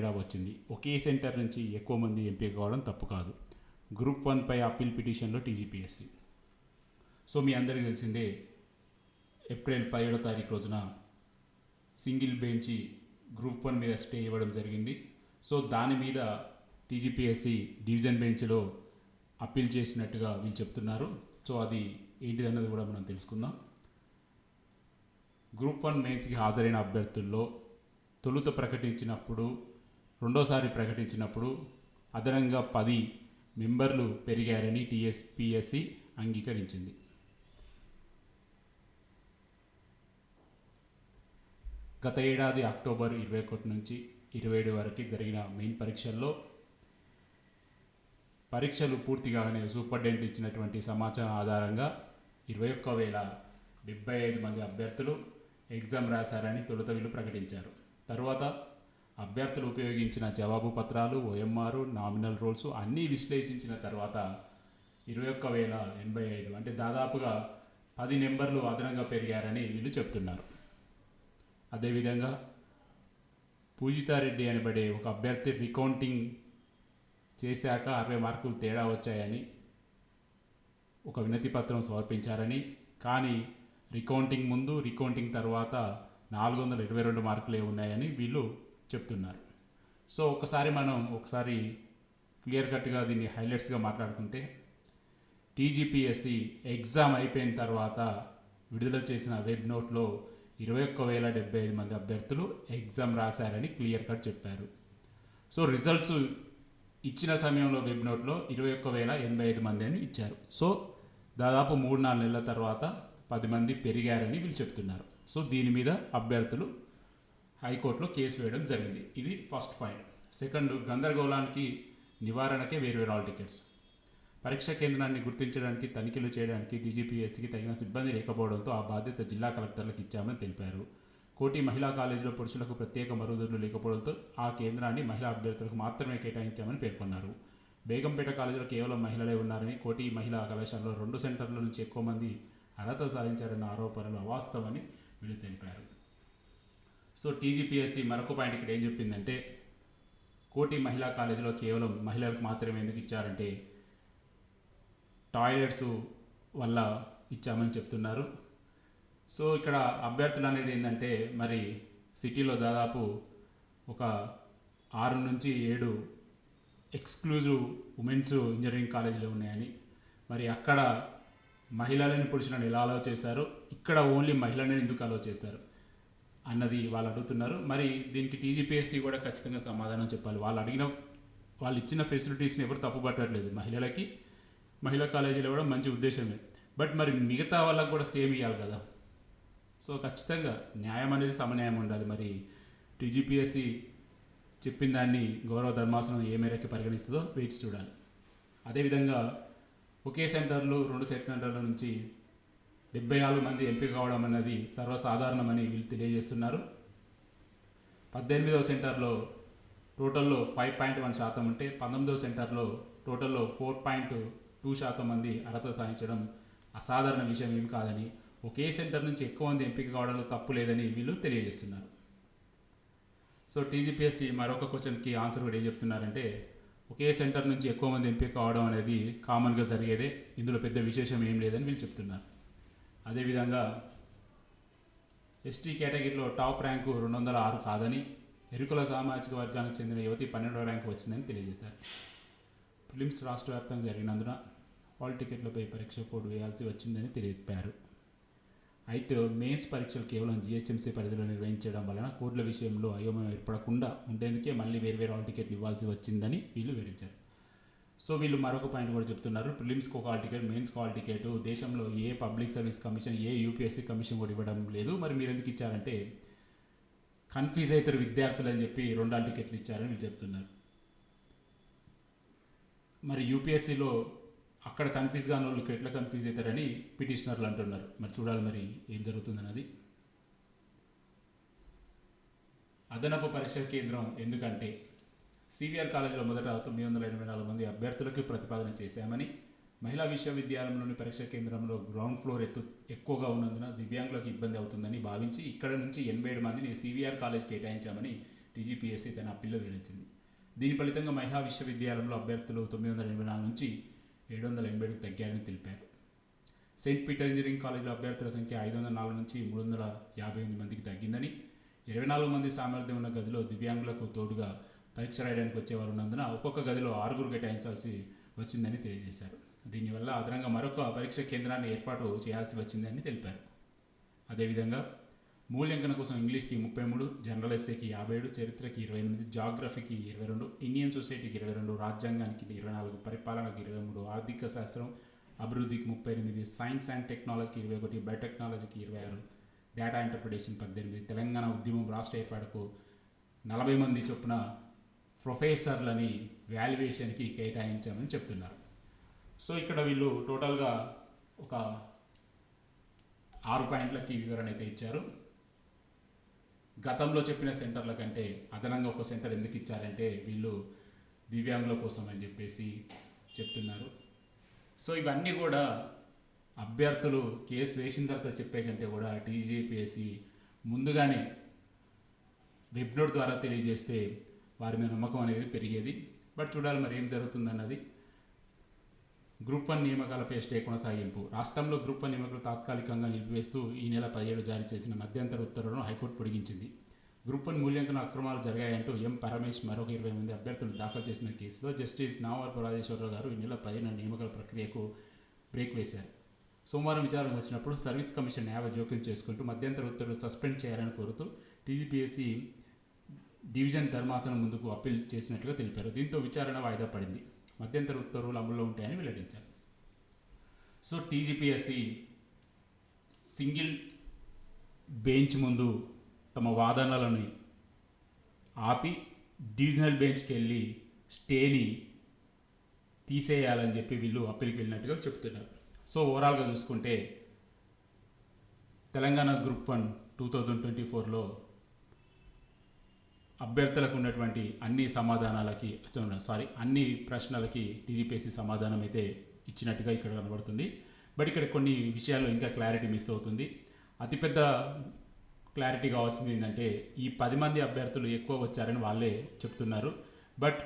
తేడా వచ్చింది. ఒకే సెంటర్ నుంచి ఎక్కువ మంది ఎంపిక కావడం తప్పు కాదు. గ్రూప్ 1 పై అప్పీల్ పిటిషన్లో టీజీపీఎస్సీ. సో మీ అందరికీ తెలిసిందే, ఏప్రిల్ 17వ తారీఖు రోజున సింగిల్ బెంచ్ గ్రూప్ 1 మీద స్టే ఇవ్వడం జరిగింది. సో దాని మీద టీజీపీఎస్సీ డివిజన్ బెంచ్లో అప్పీల్ చేసినట్టుగా వీళ్ళు చెప్తున్నారు. సో అది ఏంటిదన్నది కూడా మనం తెలుసుకుందాం. గ్రూప్ 1 మెయిన్స్కి హాజరైన అభ్యర్థుల్లో తొలుత ప్రకటించినప్పుడు, రెండోసారి ప్రకటించినప్పుడు అదనంగా 10 మెంబర్లు పెరిగారని టీఎస్పీఎస్సీ అంగీకరించింది. గత ఏడాది అక్టోబర్ 21 నుంచి 27 వరకు జరిగిన మెయిన్ పరీక్షలు పూర్తిగానే సూపరింటెండెంట్ ఇచ్చినటువంటి సమాచారం ఆధారంగా 21,075 మంది అభ్యర్థులు ఎగ్జామ్ రాశారని తొలుత వీళ్ళు ప్రకటించారు. తర్వాత అభ్యర్థులు ఉపయోగించిన జవాబు పత్రాలు, OMR, నామినల్ రోల్స్ అన్నీ విశ్లేషించిన తర్వాత 21,085 అంటే దాదాపుగా 10 నెంబర్లు అదనంగా పెరిగారని వీళ్ళు చెప్తున్నారు. అదేవిధంగా పూజితారెడ్డి అనబడే ఒక అభ్యర్థి రికౌంటింగ్ చేశాక 60 మార్కులు తేడా వచ్చాయని ఒక వినతి పత్రం సమర్పించారని, కానీ రికౌంటింగ్ ముందు, రికౌంటింగ్ తర్వాత 422 మార్కులే ఉన్నాయని వీళ్ళు చెప్తున్నారు. సో ఒకసారి క్లియర్ కట్గా దీన్ని హైలైట్స్గా మాట్లాడుకుంటే, టీజీపీఎస్సీ ఎగ్జామ్ అయిపోయిన తర్వాత విడుదల చేసిన వెబ్ నోట్లో 21,075 మంది అభ్యర్థులు ఎగ్జామ్ రాశారని క్లియర్ కట్ చెప్పారు. సో రిజల్ట్స్ ఇచ్చిన సమయంలో వెబ్ నోట్లో 21,085 మంది అని ఇచ్చారు. సో దాదాపు 3-4 నెలల తర్వాత 10 మంది పెరిగారని వీళ్ళు చెప్తున్నారు. సో దీని మీద అభ్యర్థులు హైకోర్టులో కేసు వేయడం జరిగింది. ఇది ఫస్ట్ పాయింట్. సెకండ్, గందరగోళానికి నివారణకే వేర్వేరు హాల్ టికెట్స్. పరీక్షా కేంద్రాన్ని గుర్తించడానికి, తనిఖీలు చేయడానికి టీజీపీఎస్సీకి తగిన సిబ్బంది లేకపోవడంతో ఆ బాధ్యత జిల్లా కలెక్టర్లకు ఇచ్చామని తెలిపారు. కోటి మహిళా కాలేజీలో పురుషులకు ప్రత్యేక మరుగుదొడ్లు లేకపోవడంతో ఆ కేంద్రాన్ని మహిళా అభ్యర్థులకు మాత్రమే కేటాయించామని పేర్కొన్నారు. బేగంపేట కాలేజీలో కేవలం మహిళలే ఉన్నారని, కోటి మహిళా కళాశాలలో 2 సెంటర్ల నుంచి ఎక్కువ మంది అర్హత సాధించారన్న ఆరోపణలు అవాస్తవమని వీళ్ళు తెలిపారు. సో టీజీపీఎస్సీ మరొక పాయింట్ ఇక్కడ ఏం చెప్పిందంటే, కోటి మహిళా కాలేజీలో కేవలం మహిళలకు మాత్రమే ఎందుకు ఇచ్చారంటే టాయిలెట్స్ వల్ల ఇచ్చామని చెప్తున్నారు. సో ఇక్కడ అభ్యర్థులు అనేది ఏంటంటే, మరి సిటీలో దాదాపు ఒక 6 నుంచి 7 ఎక్స్క్లూజివ్ ఉమెన్స్ ఇంజనీరింగ్ కాలేజీలు ఉన్నాయని, మరి అక్కడ మహిళలని పురుషులను ఎలా అలౌ చేశారు, ఇక్కడ ఓన్లీ మహిళలని ఎందుకు అలౌ చేశారు అన్నది వాళ్ళు అడుగుతున్నారు. మరి దీనికి టీజీపీఎస్సీ కూడా ఖచ్చితంగా సమాధానం చెప్పాలి. వాళ్ళు ఇచ్చిన ఫెసిలిటీస్ని ఎవరు తప్పుపట్టట్లేదు. మహిళా కాలేజీలు ఇవ్వడం మంచి ఉద్దేశమే, బట్ మరి మిగతా వాళ్ళకు కూడా సేమ్ ఇవ్వాలి కదా. సో ఖచ్చితంగా న్యాయం అనేది సమన్యాయం ఉండాలి. మరి టీజీపీఎస్సీ చెప్పిన దాన్ని గౌరవ ధర్మాసనం ఏ మేరకు పరిగణిస్తుందో వేచి చూడాలి. అదేవిధంగా ఒకే సెంటర్లు 2 సెంటర్ల నుంచి 74 మంది ఎంపిక కావడం అన్నది సర్వసాధారణమని వీళ్ళు తెలియజేస్తున్నారు. 18వ సెంటర్లో టోటల్లో 5.1% ఉంటే 19వ సెంటర్లో టోటల్లో 4.2% మంది అర్హత సాధించడం అసాధారణ విషయం ఏం కాదని, ఒకే సెంటర్ నుంచి ఎక్కువ మంది ఎంపిక కావడంలో తప్పు లేదని వీళ్ళు తెలియజేస్తున్నారు. సో టీజీపీఎస్సీ మరొక క్వశ్చన్కి ఆన్సర్ కూడా ఏం చెప్తున్నారంటే, ఒకే సెంటర్ నుంచి ఎక్కువ మంది ఎంపిక కావడం అనేది కామన్గా జరిగేదే, ఇందులో పెద్ద విశేషం ఏం లేదని వీళ్ళు చెప్తున్నారు. అదేవిధంగా ఎస్టీ కేటగిరీలో టాప్ ర్యాంకు 206 కాదని, ఎరుకుల సామాజిక వర్గానికి చెందిన యువతి 12వ ర్యాంకు వచ్చిందని తెలియజేశారు. ప్రిలిమ్స్ రాష్ట్ర వ్యాప్తంగా జరిగినందున హాల్ టికెట్లపై పరీక్ష కోడ్ వేయాల్సి వచ్చిందని తెలిపారు. అయితే మెయిన్స్ పరీక్షలు కేవలం జిహెచ్ఎంసీ పరిధిలో నిర్వహించడం వలన కోడ్ల విషయంలో అయోమయం ఏర్పడకుండా ఉండేందుకే మళ్ళీ వేర్వేరు హాల్ టికెట్లు ఇవ్వాల్సి వచ్చిందని వీళ్ళు వివరించారు. సో వీళ్ళు మరొక పాయింట్ కూడా చెప్తున్నారు, ప్రిలిమ్స్కి ఒక హాల్ టికెట్, మెయిన్స్కి హాల్ టికెట్ దేశంలో ఏ పబ్లిక్ సర్వీస్ కమిషన్, ఏ యూపీఎస్సీ కమిషన్ కూడా ఇవ్వడం లేదు. మరి మీరు ఎందుకు ఇచ్చారంటే కన్ఫ్యూజ్ అవుతారు విద్యార్థులు అని చెప్పి 2 హాల్ టికెట్లు ఇచ్చారని వీళ్ళు చెప్తున్నారు. మరి యూపీఎస్సీలో అక్కడ కన్ఫ్యూజ్ కాని వాళ్ళు ఇక్కడ ఎట్లా కన్ఫ్యూజ్ అవుతారని పిటిషనర్లు అంటున్నారు. మరి చూడాలి మరి ఏం జరుగుతుందన్నది. అదనపు పరీక్ష కేంద్రం ఎందుకంటే, సివిఆర్ కాలేజీలో మొదట 984 మంది అభ్యర్థులకు ప్రతిపాదన చేశామని, మహిళా విశ్వవిద్యాలయంలోని పరీక్షా కేంద్రంలో గ్రౌండ్ ఫ్లోర్ ఎక్కువగా ఉన్నందున దివ్యాంగులకు ఇబ్బంది అవుతుందని భావించి ఇక్కడ నుంచి 87 మందిని సివిఆర్ కాలేజ్ కేటాయించామని టీజీపీఎస్సీ తన అప్పీల్లో వివరించింది. దీని ఫలితంగా మహిళా విశ్వవిద్యాలయంలో అభ్యర్థులు 984 నుంచి 787కు తగ్గారని తెలిపారు. సెయింట్ పీటర్ ఇంజనీరింగ్ కాలేజీలో అభ్యర్థుల సంఖ్య 504 నుంచి 358 మందికి తగ్గిందని, 24 మంది సామర్థ్యం ఉన్న గదిలో దివ్యాంగులకు తోడుగా పరీక్ష రాయడానికి వచ్చేవారు ఉన్నందున ఒక్కొక్క గదిలో 6 కేటాయించాల్సి వచ్చిందని తెలియజేశారు. దీనివల్ల అదనంగా మరొక పరీక్ష కేంద్రాన్ని ఏర్పాటు చేయాల్సి వచ్చిందని తెలిపారు. అదేవిధంగా మూల్యాంకన కోసం ఇంగ్లీష్కి 33, జనరల్ ఎస్ఏకి 57, చరిత్రకి 28, జాగ్రఫీకి 22, ఇండియన్ సొసైటీకి 22, రాజ్యాంగానికి 24, పరిపాలనకి 23, ఆర్థిక శాస్త్రం అభివృద్ధికి 38, సైన్స్ అండ్ టెక్నాలజీకి 21, బయోటెక్నాలజీకి 26, డేటా ఇంటర్ప్రిటేషన్ 18, తెలంగాణ ఉద్యమం రాష్ట్ర ఏర్పాటుకు 40 మంది చొప్పున ప్రొఫెసర్లని వాల్యుయేషన్కి కేటాయించామని చెప్తున్నారు. సో ఇక్కడ వీళ్ళు టోటల్గా ఒక 6 పాయింట్లకి వివరణ అయితే ఇచ్చారు. గతంలో చెప్పిన సెంటర్ల కంటే అదనంగా ఒక సెంటర్ ఎందుకు ఇచ్చారంటే వీళ్ళు దివ్యాంగుల కోసం అని చెప్పేసి చెప్తున్నారు. సో ఇవన్నీ కూడా అభ్యర్థులు కేసు వేసిన తర్వాత చెప్పే కంటే కూడా టీజీపీఎస్సీ ముందుగానే వెబ్ నోట్ ద్వారా తెలియజేస్తే వారి మీద నమ్మకం అనేది పెరిగేది. బట్ చూడాలి మరి ఏం జరుగుతుందన్నది. గ్రూప్ 1 నియామకాలపై స్టే కొనసాగింపు. రాష్ట్రంలో గ్రూప్ 1 నియామకాలు తాత్కాలికంగా నిలిపివేస్తూ ఈ నెల 17 జారీ చేసిన మధ్యంతర ఉత్తర్వులను హైకోర్టు పొడిగించింది. గ్రూప్ 1 మూల్యాంకన అక్రమాలు జరిగాయంటూ ఎం పరమేష్ మరొక 20 మంది అభ్యర్థులు దాఖలు చేసిన కేసులో జస్టిస్ నావర్ రాజేశ్వరరావు గారు ఈ నెల 15 నియామకాల ప్రక్రియకు బ్రేక్ వేశారు. సోమవారం విచారణ వచ్చినప్పుడు సర్వీస్ కమిషన్ న్యాయ జోక్యం చేసుకుంటూ మధ్యంతర ఉత్తర్వులు సస్పెండ్ చేయాలని కోరుతూ టీజీపీఎస్సీ డివిజన్ ధర్మాసనం ముందుకు అప్పీల్ చేసినట్లుగా తెలిపారు. దీంతో విచారణ వాయిదా పడింది. మధ్యంతర ఉత్తర్వులు అమల్లో ఉంటాయని వెల్లడించారు. సో టీజీపీఎస్సీ సింగిల్ బెంచ్ ముందు తమ వాదనలను ఆపి డివిజనల్ బెంచ్కి వెళ్ళి స్టేని తీసేయాలని చెప్పి వీళ్ళు అప్పీల్కి వెళ్ళినట్టుగా చెప్తున్నారు. సో ఓవరాల్గా చూసుకుంటే తెలంగాణ గ్రూప్ 1 2024లో అభ్యర్థులకు ఉన్నటువంటి అన్ని ప్రశ్నలకి టీజీపీఎస్సీ సమాధానం అయితే ఇచ్చినట్టుగా ఇక్కడ కనబడుతుంది. బట్ ఇక్కడ కొన్ని విషయాల్లో ఇంకా క్లారిటీ మిస్ అవుతుంది. అతిపెద్ద క్లారిటీ కావాల్సింది ఏంటంటే ఈ 10 మంది అభ్యర్థులు ఎక్కువ వచ్చారని వాళ్ళే చెప్తున్నారు. బట్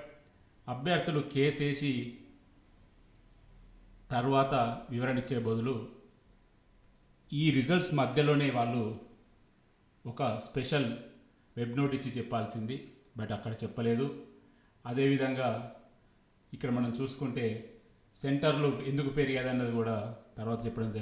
అభ్యర్థులు కేసు వేసి తర్వాత వివరణ ఇచ్చే బదులు ఈ రిజల్ట్స్ మధ్యలోనే వాళ్ళు ఒక స్పెషల్ వెబ్ నోట్ ఇచ్చి చెప్పాల్సింది. బట్ అక్కడ చెప్పలేదు. అదేవిధంగా ఇక్కడ మనం చూసుకుంటే సెంటర్లు ఎందుకు పెరిగాదన్నది కూడా తర్వాత చెప్పడం జరిగింది.